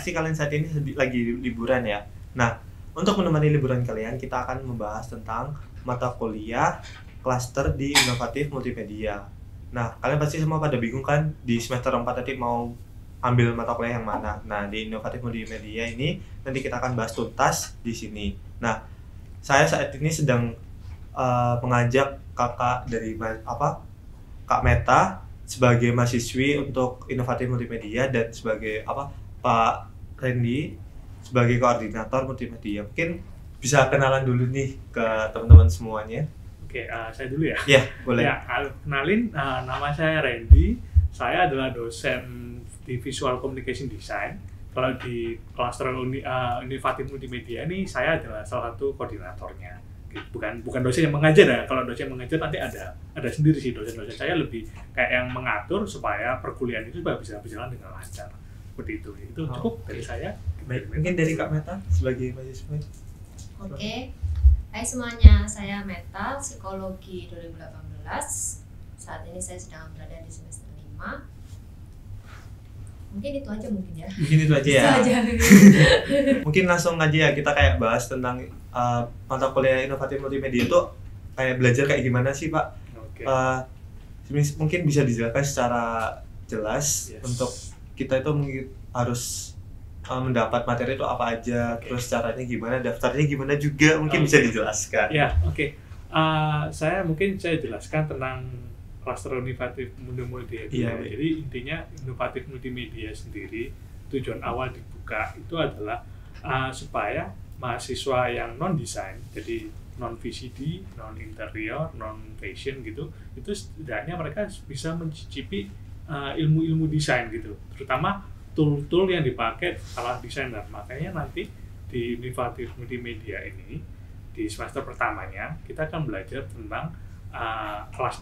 pasti kalian saat ini lagi liburan ya. Nah, untuk menemani liburan kalian, kita akan membahas tentang mata kuliah klaster di inovatif multimedia. Nah, kalian pasti semua pada bingung kan di semester 4 tadi mau ambil mata kuliah yang mana. Nah, di inovatif multimedia ini nanti kita akan bahas tuntas di sini. Nah, saya saat ini sedang mengajak kakak dari Kak Meta sebagai mahasiswi untuk inovatif multimedia dan sebagai Pak Randy sebagai koordinator multimedia. Mungkin bisa kenalan dulu nih ke teman-teman semuanya. Oke, saya dulu ya. Ya, boleh. Ya, kenalin, nama saya Randy. Saya adalah dosen di Visual Communication Design. Kalau di klaster inovatif multimedia ini, saya adalah salah satu koordinatornya. Bukan dosen yang mengajar ya. Kalau dosen yang mengajar nanti ada sendiri sih dosen-dosen. Saya lebih kayak yang mengatur supaya perkuliahan itu bisa berjalan dengan lancar. Seperti itu. Itu cukup dari saya. Baik, mungkin dari Kak Meta sebagai mahasiswa. Oke. Hai semuanya, saya Meta, psikologi 2018. Saat ini saya sedang berada di semester 5. Mungkin itu aja ya. Mungkin itu aja ya. Itu aja. Mungkin langsung aja ya kita kayak bahas tentang mata kuliah inovatif multimedia itu kayak belajar kayak gimana sih Pak? Oke. Mungkin bisa dijelaskan secara jelas. Yes. Untuk kita itu harus mendapat materi itu apa aja, terus caranya gimana, daftarnya gimana juga mungkin bisa dijelaskan. Ya, oke. Saya jelaskan tentang klaster inovatif multimedia. Iya. Jadi intinya inovatif multimedia sendiri tujuan awal dibuka itu adalah supaya mahasiswa yang non desain, jadi non VCD, non interior, non fashion gitu, itu setidaknya mereka bisa mencicipi ilmu-ilmu desain gitu, terutama tool-tool yang dipakai oleh desainer. Makanya nanti di inovatif multimedia ini di semester pertamanya kita akan belajar tentang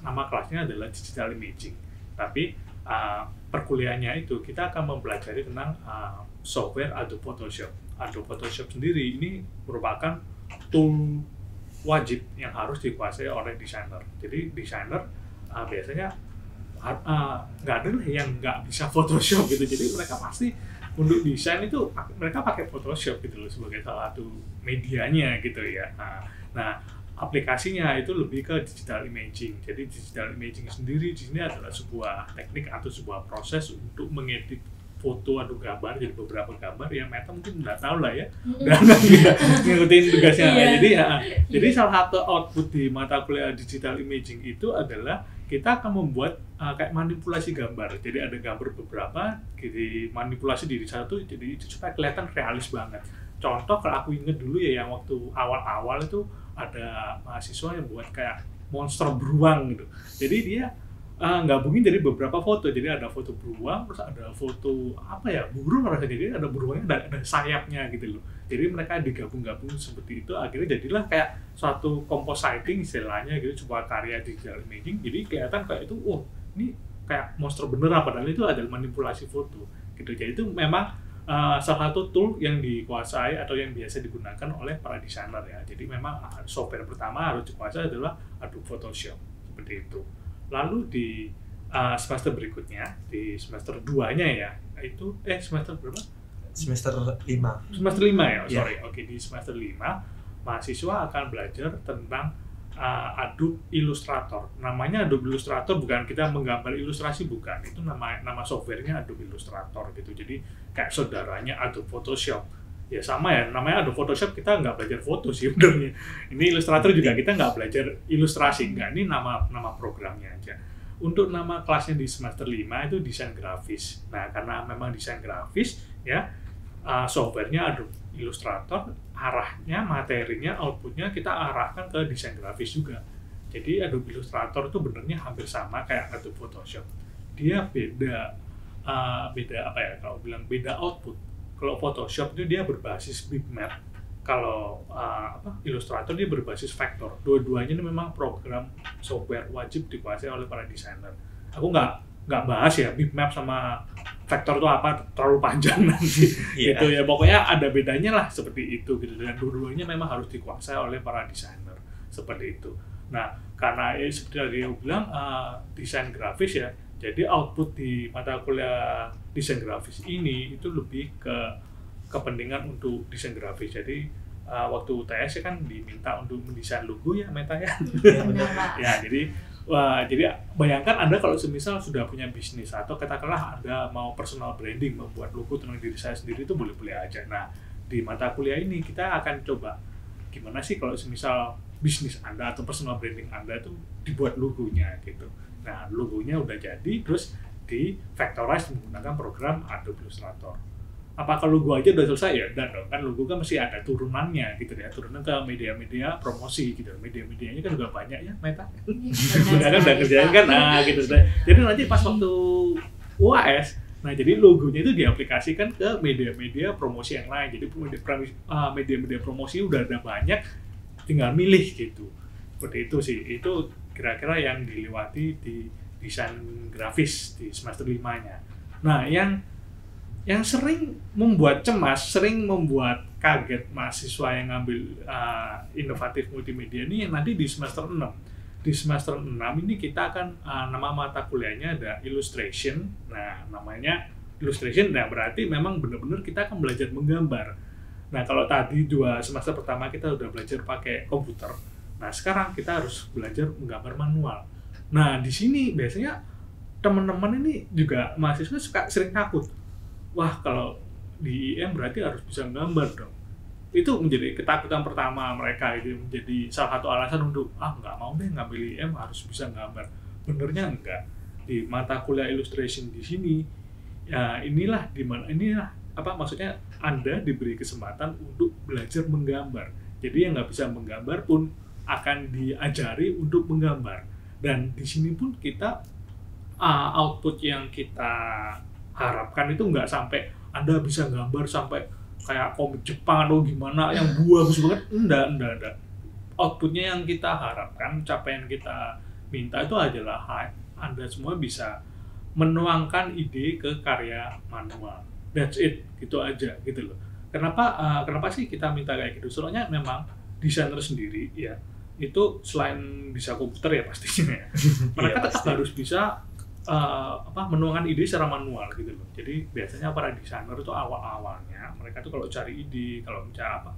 nama kelasnya adalah digital imaging. Tapi perkuliahannya itu kita akan mempelajari tentang software Adobe Photoshop. Adobe Photoshop sendiri ini merupakan tool wajib yang harus dikuasai oleh desainer. Jadi desainer biasanya nggak ada yang nggak bisa Photoshop gitu. Jadi mereka pasti untuk desain itu mereka pakai Photoshop gitu loh sebagai salah satu medianya gitu ya. Nah, aplikasinya itu lebih ke digital imaging. Jadi digital imaging sendiri di sini adalah sebuah teknik atau sebuah proses untuk mengedit foto atau gambar jadi beberapa gambar yang Meta mungkin nggak tahu lah ya, dan ngikutin tugasnya. Jadi salah satu output di mata kuliah digital imaging itu adalah kita akan membuat kayak manipulasi gambar. Jadi ada gambar beberapa, jadi manipulasi diri satu, jadi supaya kelihatan realis banget. Contoh kalau aku inget dulu ya yang waktu awal-awal itu ada mahasiswa yang buat kayak monster beruang gitu. Jadi dia gabungin dari beberapa foto. Jadi ada foto beruang, terus ada foto burung rasanya. Jadi ada beruangnya, ada sayapnya gitu loh. Jadi mereka digabung-gabung seperti itu, akhirnya jadilah kayak suatu compositing istilahnya gitu, sebuah karya digital imaging. Jadi kelihatan kayak itu, ini kayak monster beneran, padahal itu adalah manipulasi foto gitu. Jadi itu memang salah satu tool yang dikuasai atau yang biasa digunakan oleh para desainer ya. Jadi memang software pertama harus dikuasai adalah Adobe Photoshop seperti itu. Lalu di semester berikutnya, di semester 2-nya ya, itu semester berapa? Semester 5. Semester 5 ya, sorry. Yeah. Oke, di semester 5 mahasiswa akan belajar tentang Adobe Illustrator. Namanya Adobe Illustrator bukan kita menggambar ilustrasi, bukan. Itu nama softwarenya Adobe Illustrator gitu. Jadi kayak saudaranya Adobe Photoshop. Ya sama ya, namanya Adobe Photoshop kita nggak belajar foto sih sebenarnya. Ini Illustrator juga kita nggak belajar ilustrasi, nggak. Ini nama programnya aja. Untuk nama kelasnya di semester 5 itu desain grafis. Nah, karena memang desain grafis ya, softwarenya Adobe Illustrator, arahnya, materinya, outputnya kita arahkan ke desain grafis juga. Jadi Adobe Illustrator itu benernya hampir sama kayak Adobe Photoshop. Dia beda kalau bilang beda output. Kalau Photoshop itu dia berbasis bitmap. Kalau Illustrator dia berbasis vektor. Dua-duanya ini memang program software wajib dikuasai oleh para desainer. Aku nggak bahas ya bitmap sama vektor itu apa, terlalu panjang nanti. Gitu ya, pokoknya ada bedanya lah seperti itu gitu. Dan dua-duanya memang harus dikuasai oleh para desainer seperti itu. Nah, karena seperti yang dia bilang desain grafis ya, jadi output di mata kuliah desain grafis ini itu lebih ke kepentingan untuk desain grafis. Jadi waktu UTS kan diminta untuk mendesain logo ya Meta ya. Benar, Pak. Ya, jadi bayangkan Anda kalau semisal sudah punya bisnis atau katakanlah Anda mau personal branding, membuat logo tentang diri saya sendiri itu boleh-boleh aja. Nah, di mata kuliah ini kita akan coba gimana sih kalau semisal bisnis Anda atau personal branding Anda itu dibuat logonya gitu. Nah, logonya udah jadi, terus di factorize menggunakan program Adobe Illustrator. Apakah logo aja udah selesai ya? Dan dong, kan logo kan masih ada turunannya gitu ya, turunan ke media-media promosi gitu. Media-medianya kan juga banyak ya, Meta. Udah kan udah kerjain kan, gitu. Jadi nanti pas waktu UAS, nah jadi logonya itu diaplikasikan ke media-media promosi yang lain. Jadi media-media promosi udah ada banyak, tinggal milih gitu. Seperti itu sih. Itu kira-kira yang dilewati di desain grafis di semester 5-nya. Nah, yang sering membuat cemas, sering membuat kaget mahasiswa yang ngambil inovatif multimedia ini yang nanti di semester 6. Di semester 6 ini kita akan nama mata kuliahnya ada illustration. Nah, namanya illustration, nah berarti memang benar-benar kita akan belajar menggambar. Nah, kalau tadi 2 semester pertama kita udah belajar pakai komputer. Nah, sekarang kita harus belajar menggambar manual. Nah, di sini biasanya teman-teman ini juga mahasiswa sering takut. Wah, kalau di IM berarti harus bisa menggambar dong. Itu menjadi ketakutan pertama mereka, itu menjadi salah satu alasan untuk nggak mau deh ngambil IM harus bisa menggambar. Benernya enggak. Di mata kuliah illustration di sini, ya inilah maksudnya Anda diberi kesempatan untuk belajar menggambar. Jadi yang nggak bisa menggambar pun akan diajari untuk menggambar. Dan di sini pun kita output yang kita harapkan itu nggak sampai Anda bisa gambar sampai kayak komik Jepang atau gimana yang bagus banget, enggak. Outputnya yang kita harapkan, capaian kita minta itu adalah Anda semua bisa menuangkan ide ke karya manual. That's it, gitu aja gitu loh. Kenapa sih kita minta kayak gitu? Soalnya memang desainer sendiri ya itu selain bisa komputer ya pastinya ya, mereka tetap harus bisa menuangkan ide secara manual gitu loh. Jadi biasanya para desainer itu awal-awalnya mereka tuh kalau cari ide, kalau mencari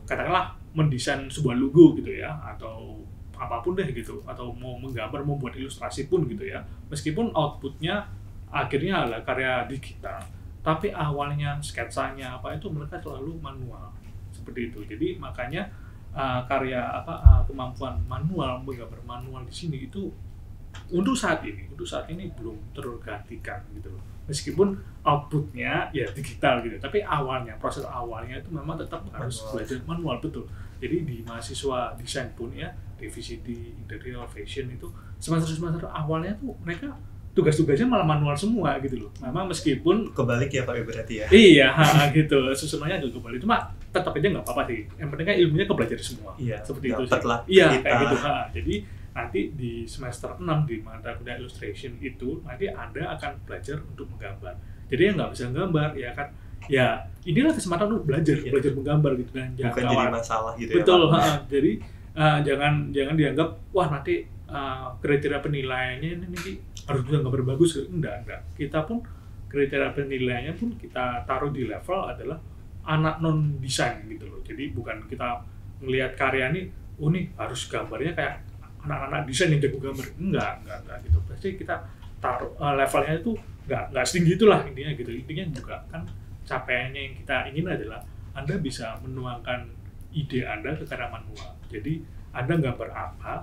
katakanlah mendesain sebuah logo gitu ya, atau apapun deh gitu, atau mau menggambar, mau buat ilustrasi pun gitu ya, meskipun outputnya akhirnya adalah karya digital, tapi awalnya sketsanya itu mereka selalu manual seperti itu. Jadi makanya kemampuan manual, menggambar manual di sini itu untuk saat ini belum tergantikan gitu loh. Meskipun outputnya ya digital gitu, tapi proses awalnya itu memang tetap harus belajar manual, betul. Jadi di mahasiswa desain pun ya, divisi di interior fashion itu semester awalnya tuh mereka tugas-tugasnya malah manual semua gitu loh. Memang meskipun kebalik ya Pak berarti ya. Iya, gitu. Susunannya juga kebalik. Cuma tetap aja nggak apa-apa sih. Yang penting kan ilmunya kebelajar semua. Iya, seperti itu sih. Iya, kayak gitu. Jadi nanti di semester 6 di mata kuliah illustration itu nanti Anda akan belajar untuk menggambar. Jadi yang nggak bisa menggambar ya kan, ya inilah kesempatan untuk belajar menggambar gitu, dan bukan jadi masalah gitu. Betul, ya Pak. Jadi jangan dianggap wah nanti kriteria penilaiannya ini harus bisa gambar bagus. Enggak. Kita pun kriteria penilaiannya pun kita taruh di level adalah anak non desain gitu loh. Jadi bukan kita melihat karya ini, nih harus gambarnya kayak anak-anak desain yang jago gambar. Enggak gitu. Pasti kita taruh levelnya itu enggak setinggi itulah intinya gitu. Intinya juga kan capaiannya yang kita ingin adalah Anda bisa menuangkan ide Anda ke karya manual. Jadi Anda gambar apa,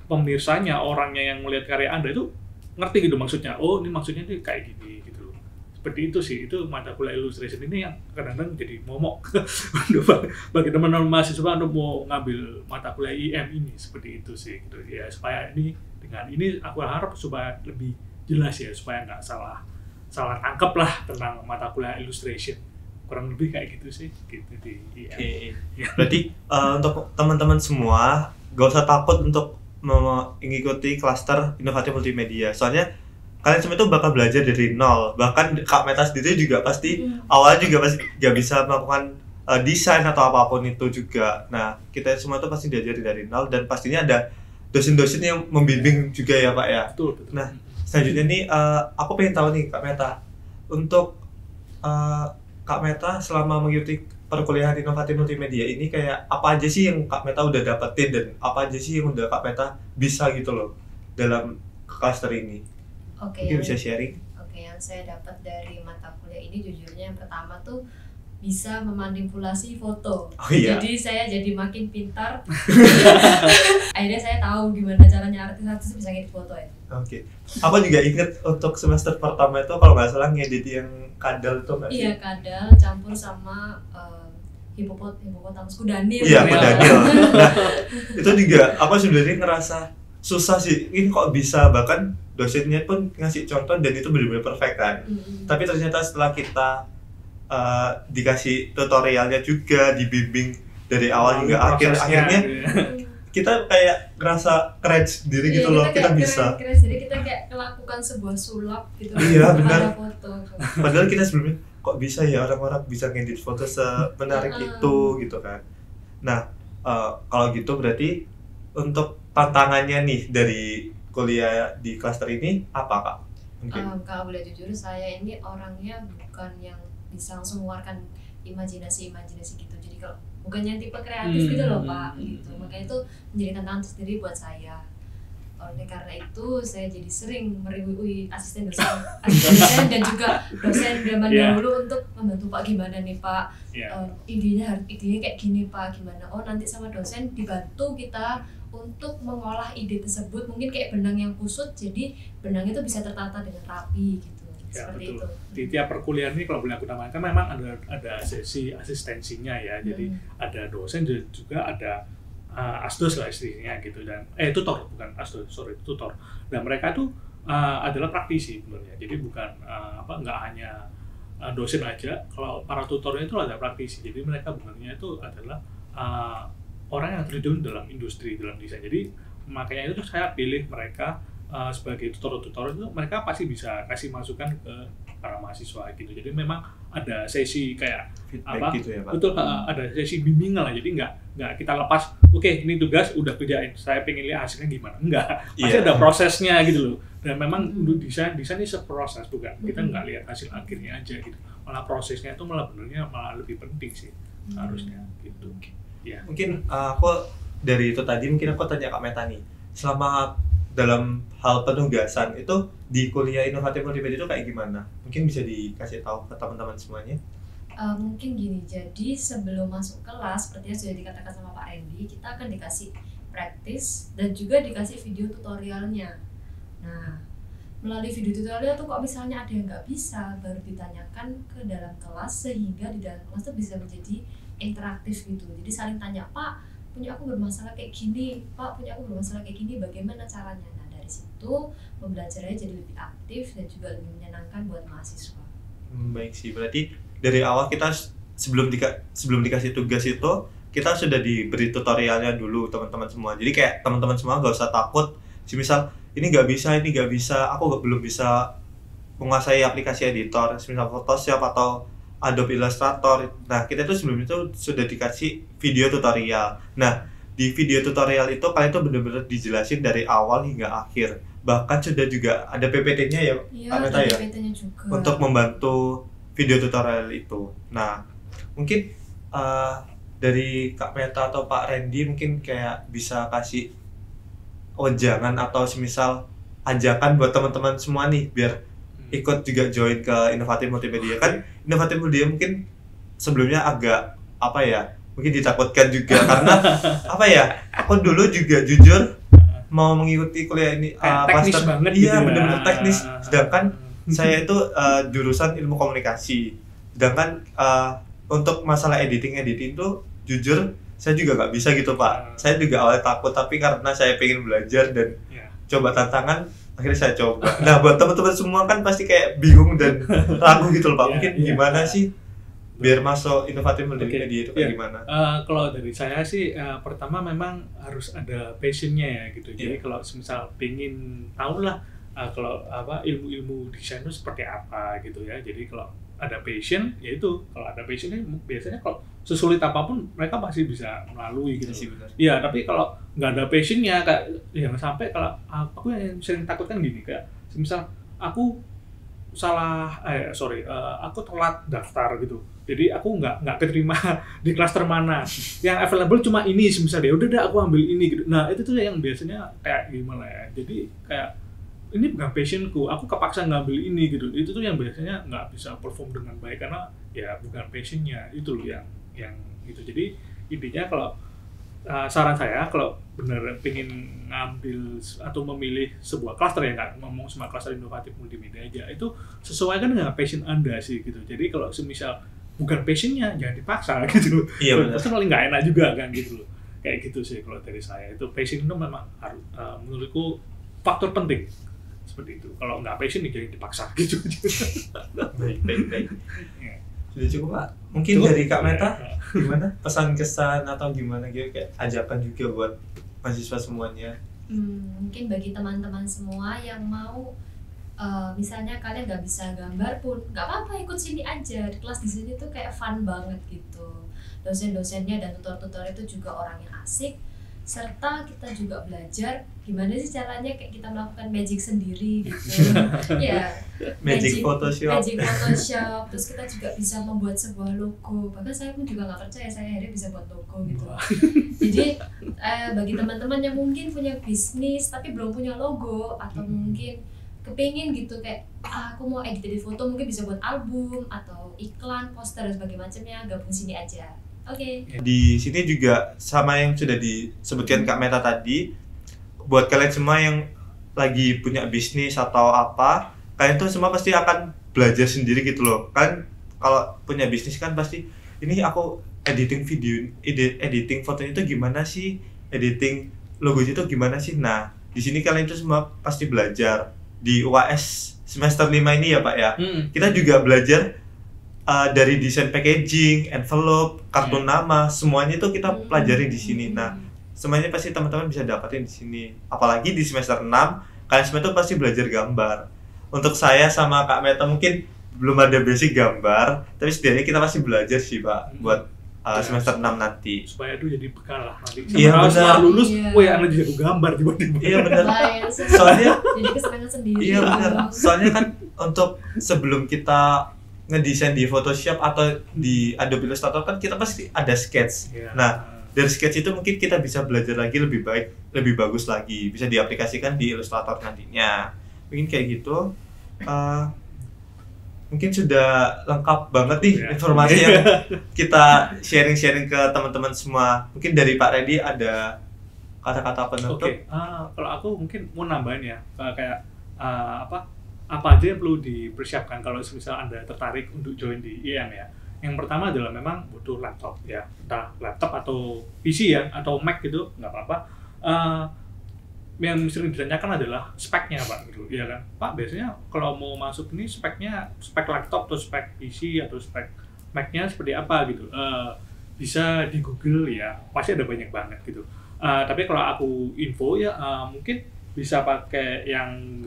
pemirsanya, orangnya yang melihat karya Anda itu ngerti gitu maksudnya. Oh, ini maksudnya ini kayak gini gitu loh. Seperti itu sih. Itu mata kuliah illustration ini yang kadang-kadang jadi momok bagi teman-teman mahasiswa untuk mau ngambil mata kuliah IM ini. Seperti itu sih gitu. Ya, supaya dengan ini aku harap supaya lebih jelas ya, supaya nggak salah tangkap lah tentang mata kuliah illustration. Kurang lebih kayak gitu sih gitu di IM. Ya. Berarti untuk teman-teman semua gak usah takut untuk mengikuti klaster inovatif multimedia. Soalnya kalian semua itu bakal belajar dari nol. Bahkan Kak Meta sendiri juga pasti awalnya juga pasti gak bisa melakukan desain atau apapun itu juga. Nah, kita semua itu pasti diajari dari nol, dan pastinya ada dosen-dosen yang membimbing juga ya Pak ya. Betul. Nah, selanjutnya nih aku pengen tahu nih Kak Meta, untuk Kak Meta selama mengikuti perkuliahan inovatif multimedia ini kayak apa aja sih yang Kak Meta udah dapetin dan apa aja sih yang udah Kak Meta bisa gitu loh dalam cluster ini? Oke, Mungkin bisa sharing? Oke, yang saya dapat dari mata kuliah ini jujurnya yang pertama tuh bisa memanipulasi foto. Oh iya. Jadi saya jadi makin pintar. Akhirnya saya tahu gimana caranya artis-artis bisa ngedit foto ya. Oke. Aku juga inget untuk semester pertama itu kalau nggak salah ngedit yang kadal itu nggak sih? Iya, kadal campur sama hipopotamus kudanil. Iya, kudanil. Nah, itu juga aku sebenarnya ngerasa susah sih. Ini kok bisa, bahkan dosennya pun ngasih contoh dan itu benar-benar perfect kan. Tapi ternyata setelah kita dikasih tutorialnya juga, dibimbing dari awal hingga akhir, akhirnya kita kayak ngerasa keren sendiri gitu loh, kita bisa. Keren sendiri, kita kayak melakukan sebuah sulap gitu. Iya, benar. Foto. Padahal kita sebelumnya kok bisa ya orang-orang bisa ngedit foto semenarik itu gitu kan. Nah, kalau gitu berarti untuk tantangannya nih dari kuliah di klaster ini apa Kak? Mungkin. Kalau boleh jujur, saya ini orangnya bukan yang bisa langsung mengeluarkan imajinasi gitu. Jadi kalau bukan yang tipe kreatif gitu loh Pak, gitu. Makanya itu menjadi tantangan sendiri buat saya. Oleh karena itu saya jadi sering mereview asisten dosen dan juga dosen zaman dahulu untuk membantu Pak, gimana nih Pak, idenya kayak gini Pak, gimana? Oh nanti sama dosen dibantu kita untuk mengolah ide tersebut, mungkin kayak benang yang kusut, jadi benang itu bisa tertata dengan rapi gitu. Ya, Seperti betul. itu. Di tiap perkuliahan ini kalau boleh aku tambahkan memang ada sesi asistensinya ya. Jadi ada dosen dan juga ada asdos lah istilahnya gitu, dan tutor, bukan asdos, sorry, tutor. Dan mereka tuh adalah praktisi sebenarnya. Jadi bukan nggak hanya dosen aja. Kalau para tutornya itu ada praktisi. Jadi mereka sebenarnya itu adalah orang yang terjun dalam industri, dalam desain. Jadi makanya itu saya pilih mereka sebagai tutor-tutor, itu mereka pasti bisa kasih masukan ke para mahasiswa gitu. Jadi memang ada sesi kayak feedback gitu ya Pak? Betul, ada sesi bimbingan lah. Jadi nggak kita lepas, oke, ini tugas udah kerjain, saya pengen lihat hasilnya gimana. Enggak, pasti ada prosesnya gitu loh. Dan memang untuk desain ini seproses, bukan kita nggak lihat hasil akhirnya aja gitu. Malah prosesnya itu malah lebih penting sih harusnya gitu. Ya. Mungkin aku dari itu tadi mungkin aku tanya Kak Meta nih, selama dalam hal penugasan itu di kuliah inovatif multimedia itu kayak gimana? Mungkin bisa dikasih tahu ke teman-teman semuanya? Mungkin gini, jadi sebelum masuk kelas, seperti yang sudah dikatakan sama Pak Randy, kita akan dikasih praktis dan juga dikasih video tutorialnya. Nah, melalui video tutorial tuh kok misalnya ada yang nggak bisa, baru ditanyakan ke dalam kelas, sehingga di dalam kelas tuh bisa menjadi interaktif gitu. Jadi saling tanya, Pak, punya aku bermasalah kayak gini, Pak, punya aku bermasalah kayak gini, bagaimana caranya? Nah, dari situ pembelajarannya jadi lebih aktif dan juga lebih menyenangkan buat mahasiswa. Baik sih, berarti dari awal kita sebelum dikasih tugas itu kita sudah diberi tutorialnya dulu teman-teman semua. Jadi kayak teman-teman semua gak usah takut, misal ini gak bisa, aku belum bisa menguasai aplikasi editor, misal Photoshop atau Adobe Illustrator. Nah, kita tuh sebelum itu sudah dikasih video tutorial. Nah, di video tutorial itu kalian tuh benar-benar dijelasin dari awal hingga akhir. Bahkan sudah juga ada PPT-nya ya, Kak Meta ya? PPT-nya juga. Untuk membantu video tutorial itu. Nah, mungkin dari Kak Meta atau Pak Randy mungkin kayak bisa kasih wejangan atau semisal ajakan buat teman-teman semua nih biar ikut juga join ke inovatif multimedia. Kan inovatif multimedia mungkin sebelumnya agak mungkin ditakutkan juga karena aku dulu juga jujur mau mengikuti kuliah ini teknis banget gitu. Iya, benar-benar teknis. Sedangkan saya itu jurusan ilmu komunikasi. Sedangkan untuk masalah editing tuh jujur saya juga nggak bisa gitu Pak. Saya juga awalnya takut, tapi karena saya pengen belajar dan coba tantangan, akhirnya saya coba. Nah, buat teman-teman semua kan pasti kayak bingung dan ragu gitu loh Pak. Mungkin gimana sih biar masuk inovatif multimedia itu kayak gimana? Kalau dari saya sih pertama memang harus ada passionnya ya gitu. Jadi kalau misal pengen tahu lah kalau ilmu desain itu seperti apa gitu ya. Jadi kalau ada passion, yaitu kalau ada passionnya biasanya kalau sesulit apapun mereka pasti bisa melalui gitu. Iya, tapi kalau nggak ada passionnya, kayak jangan sampai kalau aku yang sering takutkan gini, kayak misal aku aku telat daftar gitu. Jadi aku nggak keterima di klaster mana. Yang available cuma ini misalnya. Udah deh aku ambil ini gitu. Nah, itu tuh yang biasanya kayak gimana ya. Jadi kayak ini bukan passionku, aku kepaksa ngambil ini gitu. Itu tuh yang biasanya nggak bisa perform dengan baik karena ya bukan passionnya. Itu loh yang gitu. Jadi intinya kalau saran saya kalau bener pengen ngambil atau memilih sebuah cluster, ya nggak ngomong semua cluster inovatif multimedia aja, itu sesuaikan dengan passion Anda sih gitu. Jadi kalau semisal bukan passionnya jangan dipaksa gitu. Iya benar. Terus paling nggak enak juga kan gitu loh. Kayak gitu sih kalau dari saya. Itu passion itu memang harus menurutku faktor penting seperti itu. Kalau nggak passion jangan dipaksa gitu. Baik. Ya. Sudah cukup Pak. Mungkin Cukup? dari Kak Meta Ya. gimana? Pesan kesan atau gimana gitu kayak ajakan juga buat mahasiswa semuanya. Mungkin bagi teman-teman semua yang mau misalnya kalian nggak bisa gambar pun nggak apa-apa, ikut sini aja. Di kelas di sini tuh kayak fun banget gitu. Dosen-dosennya dan tutor-tutor itu juga orang yang asik, serta kita juga belajar gimana sih caranya kayak kita melakukan magic sendiri gitu. Ya, Magic Photoshop. Magic Photoshop. Terus kita juga bisa membuat sebuah logo. Bahkan saya pun juga nggak percaya saya akhirnya bisa buat logo gitu. Jadi bagi teman-teman yang mungkin punya bisnis tapi belum punya logo, atau mungkin kepingin gitu kayak aku mau edit foto, mungkin bisa buat album atau iklan, poster dan sebagainya macamnya, gabung sini aja. Oke. Di sini juga sama yang sudah disebutkan Kak Meta tadi, buat kalian semua yang lagi punya bisnis atau apa, kalian tuh semua pasti akan belajar sendiri gitu loh. Kan kalau punya bisnis kan pasti ini aku editing video, editing fotonya itu gimana sih, editing logonya itu gimana sih. Nah, di sini kalian itu semua pasti belajar di UAS semester 5 ini ya Pak ya. Kita juga belajar dari desain packaging, envelope, kartu nama, semuanya itu kita pelajari di sini. Nah, semuanya pasti teman-teman bisa dapatin di sini. Apalagi di semester 6, kalian semua itu pasti belajar gambar. Untuk saya sama Kak Meta mungkin belum ada basic gambar, tapi setidaknya kita pasti belajar sih Pak buat semester 6 nanti. Supaya itu jadi bekal lah nanti. Iya, Kalau benar. setelah lulus, Iya. wah Anda jadi gambar tiba-tiba. Iya benar. Lain, Soalnya jadi kesenangan sendiri. iya benar. Soalnya kan untuk sebelum kita ngedesain di Photoshop atau di Adobe Illustrator kan kita pasti ada sketch. Iya. Nah, dari sketch itu mungkin kita bisa belajar lagi lebih baik, lebih bagus lagi, bisa diaplikasikan di Illustrator nantinya. Mungkin kayak gitu. Mungkin sudah lengkap banget nih Iya. informasi yang kita sharing-sharing ke teman-teman semua. Mungkin dari Pak Reddy ada kata-kata penutup. Oke, kalau aku mungkin mau nambahin ya, kayak apa aja yang perlu dipersiapkan kalau misal Anda tertarik untuk join di IM ya. Yang pertama adalah memang butuh laptop ya, entah laptop atau PC ya, atau Mac gitu, nggak apa-apa. Yang sering ditanyakan adalah speknya Pak gitu, ya kan? Pak biasanya kalau mau masuk ini speknya spek laptop atau spek PC atau spek Mac-nya seperti apa gitu. Bisa di Google ya, pasti ada banyak banget gitu. Tapi kalau aku info ya mungkin bisa pakai yang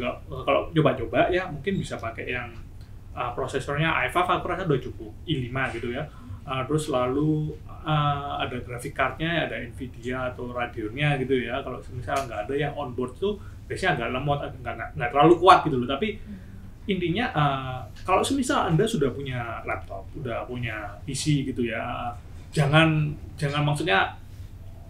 kalau coba-coba ya mungkin bisa pakai yang prosesornya i5 aku rasa udah cukup, i5 gitu ya. Terus lalu ada graphic card-nya, ada Nvidia atau Radeon-nya gitu ya. Kalau misalnya nggak ada yang onboard tuh biasanya agak lemot, nggak terlalu kuat gitu loh. Tapi intinya kalau semisal Anda sudah punya laptop, udah punya PC gitu ya, jangan maksudnya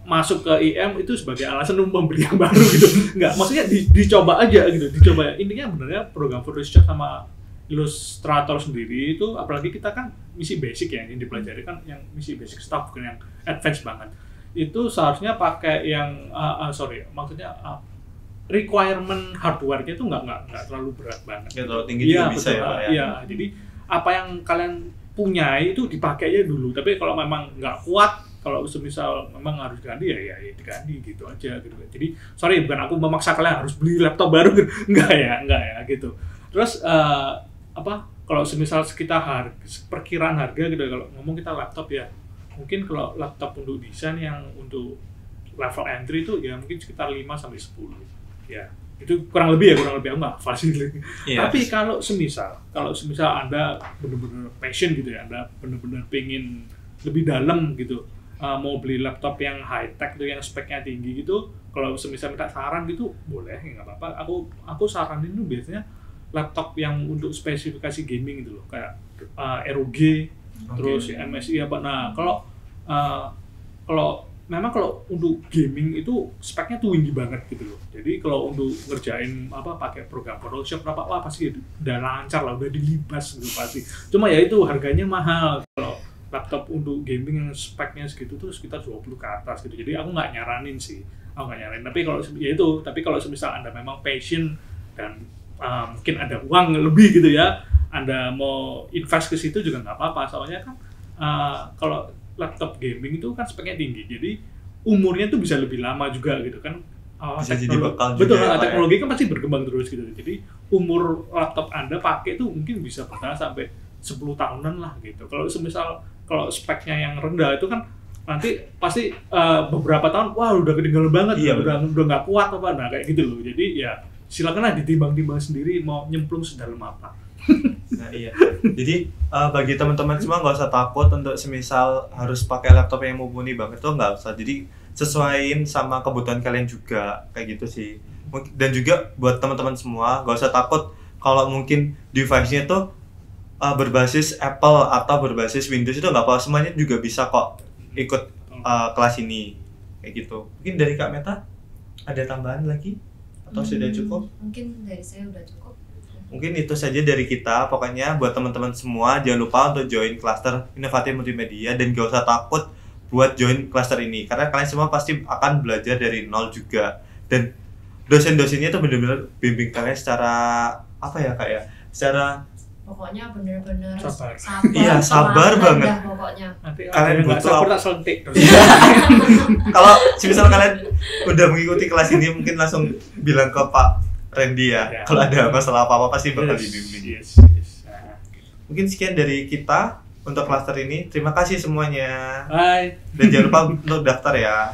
masuk ke IM itu sebagai alasan untuk membeli yang baru gitu. Nggak, maksudnya dicoba aja gitu, dicoba. Intinya sebenarnya program Photoshop sama Illustrator sendiri itu, apalagi kita kan misi basic ya, yang dipelajari kan yang misi basic stuff, bukan yang advance banget. Itu seharusnya pakai yang maksudnya requirement hardware-nya itu nggak terlalu berat banget. Ya, terlalu tinggi Iya, juga bisa betul, ya Pak ya. Iya, jadi apa yang kalian punya itu dipakai aja dulu. Tapi kalau memang nggak kuat, kalau semisal memang harus ganti ya diganti gitu aja gitu. Jadi bukan aku memaksa kalian harus beli laptop baru, enggak ya gitu. Terus kalau semisal kita perkiraan harga gitu, kalau ngomong kita laptop ya, mungkin kalau laptop untuk desain yang untuk level entry itu ya mungkin sekitar 5 sampai 10 ya. Itu kurang lebih aku nggak hafal sih. Iya. Tapi kalau semisal Anda benar-benar passion gitu ya, Anda benar-benar pengen lebih dalam gitu, mau beli laptop yang high tech tuh, yang speknya tinggi gitu, kalau semisal minta saran gitu boleh, nggak apa-apa. Aku saranin tuh biasanya laptop yang untuk spesifikasi gaming gitu loh, kayak ROG, terus MSI apa. Nah, kalau memang kalau untuk gaming itu speknya tuh tinggi banget gitu loh. Jadi kalau untuk ngerjain pakai program Photoshop wah pasti udah lancar lah, udah dilibas gitu pasti. Cuma ya itu harganya mahal. Kalau laptop untuk gaming yang speknya segitu tuh sekitar 20 ke atas gitu. Jadi aku nggak nyaranin sih. Tapi kalau semisal Anda memang passion dan mungkin ada uang lebih gitu ya, Anda mau invest ke situ juga nggak apa-apa. Soalnya kan kalau laptop gaming itu kan speknya tinggi, jadi umurnya tuh bisa lebih lama juga gitu kan. Bisa jadi bekal juga. Betul, teknologi kan pasti berkembang terus gitu. Jadi umur laptop Anda pakai tuh mungkin bisa bertahan sampai 10 tahunan lah gitu. Kalau speknya yang rendah itu kan nanti pasti beberapa tahun wah udah ketinggalan banget, udah nggak kuat nah kayak gitu loh. Jadi ya silakan lah ditimbang-timbang sendiri mau nyemplung sedalam apa. Nah iya, jadi bagi teman-teman semua nggak usah takut untuk semisal harus pakai laptop yang mumpuni banget tuh, nggak usah. Jadi sesuaiin sama kebutuhan kalian juga kayak gitu sih. Dan juga buat teman-teman semua nggak usah takut kalau mungkin device-nya tuh berbasis Apple atau berbasis Windows, itu nggak apa-apa, semuanya juga bisa kok ikut kelas ini kayak gitu. Mungkin dari Kak Meta ada tambahan lagi atau sudah cukup? Mungkin dari saya udah cukup. Mungkin itu saja dari kita. Pokoknya buat teman-teman semua jangan lupa untuk join klaster inovatif multimedia dan gak usah takut buat join klaster ini karena kalian semua pasti akan belajar dari nol juga, dan dosen-dosennya tuh benar-benar bimbing kalian secara secara pokoknya bener-bener sabar. Iya, sabar banget. Pokoknya. Nanti kalian butuh sabar tak sentik. Kalau misal kalian udah mengikuti kelas ini mungkin langsung bilang ke Pak Randy ya. Kalau ada masalah apa-apa pasti bakal dibimbing. Yes. Mungkin sekian dari kita untuk klaster ini. Terima kasih semuanya. Bye. Dan jangan lupa untuk daftar ya.